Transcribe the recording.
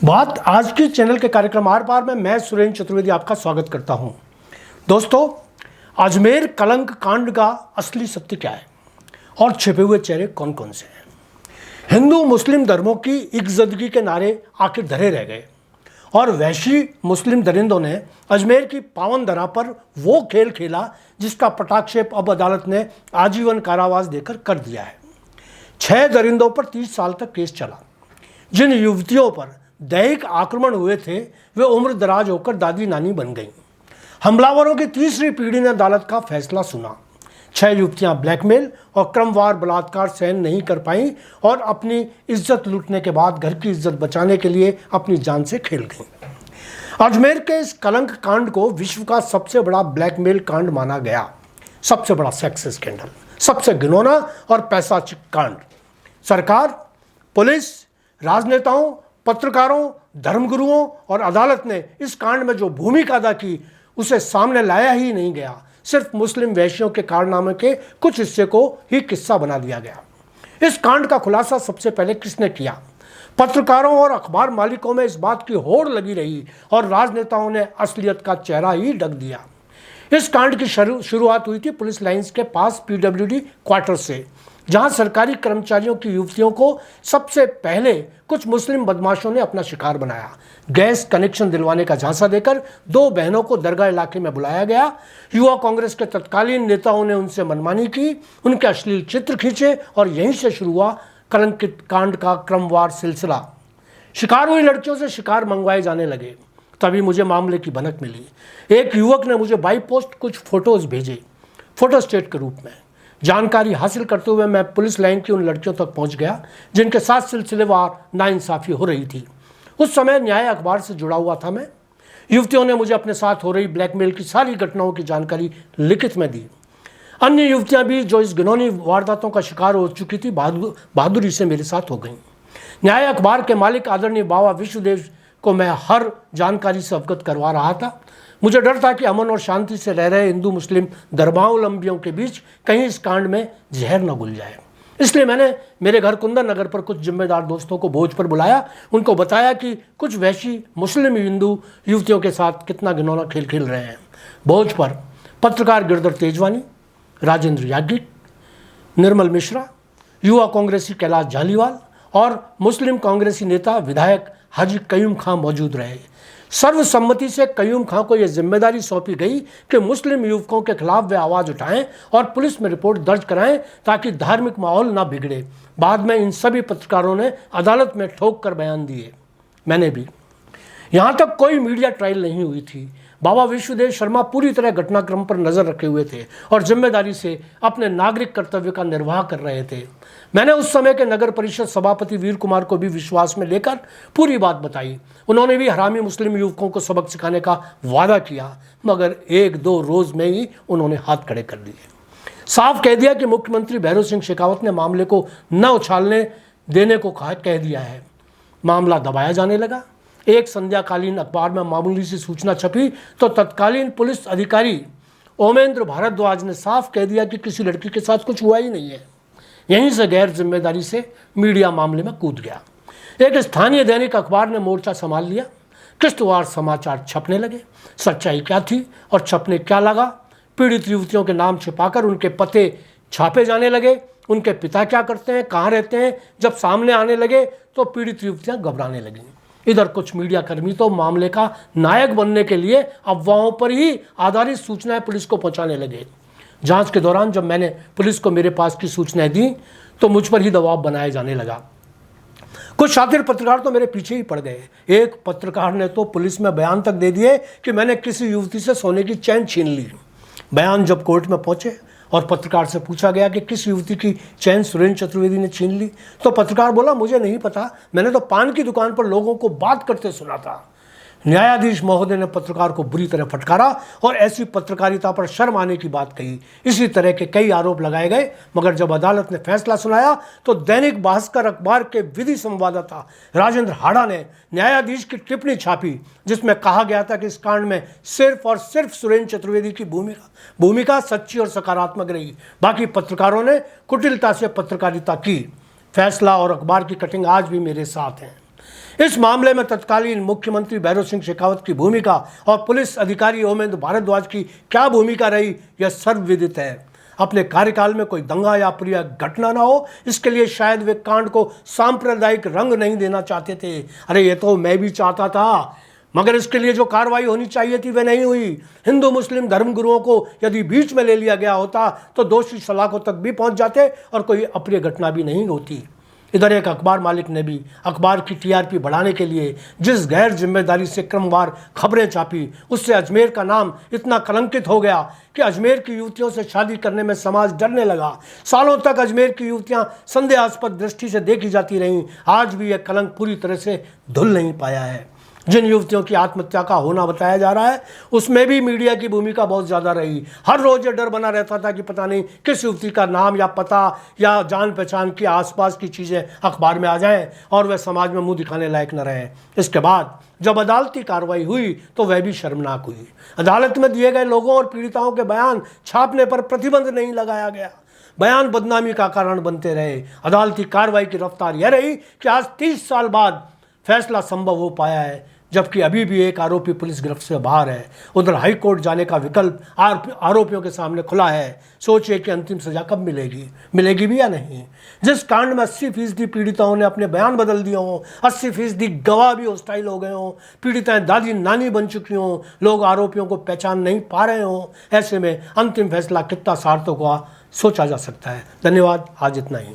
बात आज की चैनल के कार्यक्रम आर पार में मैं सुरेंद्र चतुर्वेदी आपका स्वागत करता हूं। दोस्तों, अजमेर कलंक कांड का असली सत्य क्या है और छिपे हुए चेहरे कौन कौन से हैं। हिंदू मुस्लिम धर्मों की इकजदगी के नारे आखिर धरे रह गए और वैशी मुस्लिम दरिंदों ने अजमेर की पावन धरा पर वो खेल खेला जिसका पटाक्षेप अब अदालत ने आजीवन कारावास देकर कर दिया है। 6 दरिंदों पर 30 साल तक केस चला। जिन युवतियों पर दैहिक आक्रमण हुए थे वे उम्र दराज होकर दादी नानी बन गईं। हमलावरों की तीसरी पीढ़ी ने अदालत का फैसला सुना। 6 युवतियां ब्लैकमेल और क्रमवार बलात्कार सहन नहीं कर पाईं और अपनी इज्जत लूटने के बाद घर की इज्जत बचाने के लिए अपनी जान से खेल गईं। अजमेर के इस कलंक कांड को विश्व का सबसे बड़ा ब्लैकमेल कांड माना गया, सबसे बड़ा सेक्स स्कैंडल, सबसे घिनौना और पैसाचिक कांड। सरकार, पुलिस, राजनेताओं, पत्रकारों, धर्मगुरुओं और अदालत ने इस कांड में जो भूमिका अदा की उसे सामने लाया ही नहीं गया। सिर्फ मुस्लिम वैश्यों के कारनामे के कुछ हिस्से को ही किस्सा बना दिया गया। इस कांड का खुलासा सबसे पहले किसने किया? पत्रकारों और अखबार मालिकों में इस बात की होड़ लगी रही और राजनेताओं ने असलियत का चेहरा ही ढक दिया। इस कांड की शुरुआत हुई थी पुलिस लाइंस के पास पीडब्ल्यूडी क्वार्टर से, जहां सरकारी कर्मचारियों की युवतियों को सबसे पहले कुछ मुस्लिम बदमाशों ने अपना शिकार बनाया। गैस कनेक्शन दिलवाने का झांसा देकर 2 बहनों को दरगाह इलाके में बुलाया गया। युवा कांग्रेस के तत्कालीन नेताओं ने उनसे मनमानी की, उनके अश्लील चित्र खींचे और यहीं से शुरू हुआ कलंकित कांड का क्रमवार सिलसिला। शिकार हुई लड़कियों से शिकार मंगवाए जाने लगे। तभी मुझे मामले की भनक मिली। एक युवक ने मुझे बाई पोस्ट कुछ फोटोज भेजे, फोटोस्टेट के रूप में। जानकारी हासिल करते हुए मैं पुलिस लाइन की उन लड़कियों तक पहुंच गया जिनके साथ सिलसिलेवार नाइंसाफी हो रही थी। उस समय न्याय अखबार से जुड़ा हुआ था मैं। युवतियों ने मुझे अपने साथ हो रही ब्लैकमेल की सारी घटनाओं की जानकारी लिखित में दी। अन्य युवतियां भी जो इस घिनौनी वारदातों का शिकार हो चुकी थी बहादुरी से मेरे साथ हो गईं। न्याय अखबार के मालिक आदरणीय बाबा विश्वदेव को मैं हर जानकारी से अवगत करवा रहा था। मुझे डर था कि अमन और शांति से रह रहे हिंदू मुस्लिम धर्मावलंबियों के बीच कहीं इस कांड में जहर न घुल जाए। इसलिए मैंने मेरे घर कुंदन नगर पर कुछ जिम्मेदार दोस्तों को भोज पर बुलाया। उनको बताया कि कुछ वैशी मुस्लिम हिंदू युवतियों के साथ कितना घिनौना खेल खेल रहे हैं। भोज पर पत्रकार गिरधर तेजवानी, राजेंद्र याज्ञिक, निर्मल मिश्रा, युवा कांग्रेसी कैलाश झालीवाल और मुस्लिम कांग्रेसी नेता विधायक हाजी कयूम खां मौजूद रहे। सर्वसम्मति से कयूम खां को यह जिम्मेदारी सौंपी गई कि मुस्लिम युवकों के खिलाफ वे आवाज़ उठाएं और पुलिस में रिपोर्ट दर्ज कराएं ताकि धार्मिक माहौल ना बिगड़े। बाद में इन सभी पत्रकारों ने अदालत में ठोक कर बयान दिए, मैंने भी। यहाँ तक कोई मीडिया ट्रायल नहीं हुई थी। बाबा विश्वदेव शर्मा पूरी तरह घटनाक्रम पर नजर रखे हुए थे और जिम्मेदारी से अपने नागरिक कर्तव्य का निर्वाह कर रहे थे। मैंने उस समय के नगर परिषद सभापति वीर कुमार को भी विश्वास में लेकर पूरी बात बताई। उन्होंने भी हरामी मुस्लिम युवकों को सबक सिखाने का वादा किया, मगर 1-2 रोज में ही उन्होंने हाथ खड़े कर दिए। साफ कह दिया कि मुख्यमंत्री भैरव सिंह शेखावत ने मामले को न उछालने देने को कह दिया है। मामला दबाया जाने लगा। एक संध्याकालीन अखबार में मामूली सी सूचना छपी तो तत्कालीन पुलिस अधिकारी ओमेंद्र भारद्वाज ने साफ कह दिया कि किसी लड़की के साथ कुछ हुआ ही नहीं है। यहीं से गैर जिम्मेदारी से मीडिया मामले में कूद गया। एक स्थानीय दैनिक अखबार ने मोर्चा संभाल लिया। किश्तवार समाचार छपने लगे। सच्चाई क्या थी और छपने क्या लगा? पीड़ित युवतियों के नाम छिपाकर उनके पते छापे जाने लगे। उनके पिता क्या करते हैं, कहाँ रहते हैं, जब सामने आने लगे तो पीड़ित युवतियाँ घबराने लगीं। इधर कुछ मीडिया कर्मी तो मामले का नायक बनने के लिए अफवाहों पर ही आधारित सूचनाएं पुलिस को पहुंचाने लगे। जांच के दौरान जब मैंने पुलिस को मेरे पास की सूचनाएं दी तो मुझ पर ही दबाव बनाया जाने लगा। कुछ शातिर पत्रकार तो मेरे पीछे ही पड़ गए। एक पत्रकार ने तो पुलिस में बयान तक दे दिए कि मैंने किसी युवती से सोने की चैन छीन ली। बयान जब कोर्ट में पहुंचे और पत्रकार से पूछा गया कि किस युवती की चैन सुरेंद्र चतुर्वेदी ने छीन ली, तो पत्रकार बोला, मुझे नहीं पता, मैंने तो पान की दुकान पर लोगों को बात करते सुना था। न्यायाधीश महोदय ने पत्रकार को बुरी तरह फटकारा और ऐसी पत्रकारिता पर शर्म आने की बात कही। इसी तरह के कई आरोप लगाए गए, मगर जब अदालत ने फैसला सुनाया तो दैनिक भास्कर अखबार के विधि संवाददाता राजेंद्र हाड़ा ने न्यायाधीश की टिप्पणी छापी जिसमें कहा गया था कि इस कांड में सिर्फ और सिर्फ सुरेंद्र चतुर्वेदी की भूमिका सच्ची और सकारात्मक रही। बाकी पत्रकारों ने कुटिलता से पत्रकारिता की। फैसला और अखबार की कटिंग आज भी मेरे साथ हैं। इस मामले में तत्कालीन मुख्यमंत्री भैरव सिंह शेखावत की भूमिका और पुलिस अधिकारी ओमेंद्र भारद्वाज की क्या भूमिका रही, यह सर्वविदित है। अपने कार्यकाल में कोई दंगा या प्रिय घटना ना हो, इसके लिए शायद वे कांड को सांप्रदायिक रंग नहीं देना चाहते थे। अरे ये तो मैं भी चाहता था, मगर इसके लिए जो कार्रवाई होनी चाहिए थी वह नहीं हुई। हिंदू मुस्लिम धर्मगुरुओं को यदि बीच में ले लिया गया होता तो दोषी सलाखों तक भी पहुंच जाते और कोई अप्रिय घटना भी नहीं होती। इधर एक अखबार मालिक ने भी अखबार की टीआरपी बढ़ाने के लिए जिस गैर जिम्मेदारी से क्रमवार खबरें छापी, उससे अजमेर का नाम इतना कलंकित हो गया कि अजमेर की युवतियों से शादी करने में समाज डरने लगा। सालों तक अजमेर की युवतियां संदेहास्पद दृष्टि से देखी जाती रहीं। आज भी यह कलंक पूरी तरह से धुल नहीं पाया है। जिन युवतियों की आत्महत्या का होना बताया जा रहा है, उसमें भी मीडिया की भूमिका बहुत ज़्यादा रही। हर रोज ये डर बना रहता था कि पता नहीं किस युवती का नाम या पता या जान पहचान की आसपास की चीज़ें अखबार में आ जाएं और वह समाज में मुंह दिखाने लायक न रहे। इसके बाद जब अदालती कार्रवाई हुई तो वह भी शर्मनाक हुई। अदालत में दिए गए लोगों और पीड़िताओं के बयान छापने पर प्रतिबंध नहीं लगाया गया। बयान बदनामी का कारण बनते रहे। अदालती कार्रवाई की रफ्तार यह रही कि आज 30 साल बाद फैसला संभव हो पाया है, जबकि अभी भी एक आरोपी पुलिस गिरफ्त से बाहर है। उधर हाई कोर्ट जाने का विकल्प आरोपियों के सामने खुला है। सोचिए कि अंतिम सजा कब मिलेगी भी या नहीं। जिस कांड में 80% पीड़िताओं ने अपने बयान बदल दिए हों, 80% गवाह भी हॉस्टाइल हो गए हों, पीड़िताएं दादी नानी बन चुकी हों, लोग आरोपियों को पहचान नहीं पा रहे हों, ऐसे में अंतिम फैसला कितना सार्थक हुआ सोचा जा सकता है। धन्यवाद, आज इतना ही।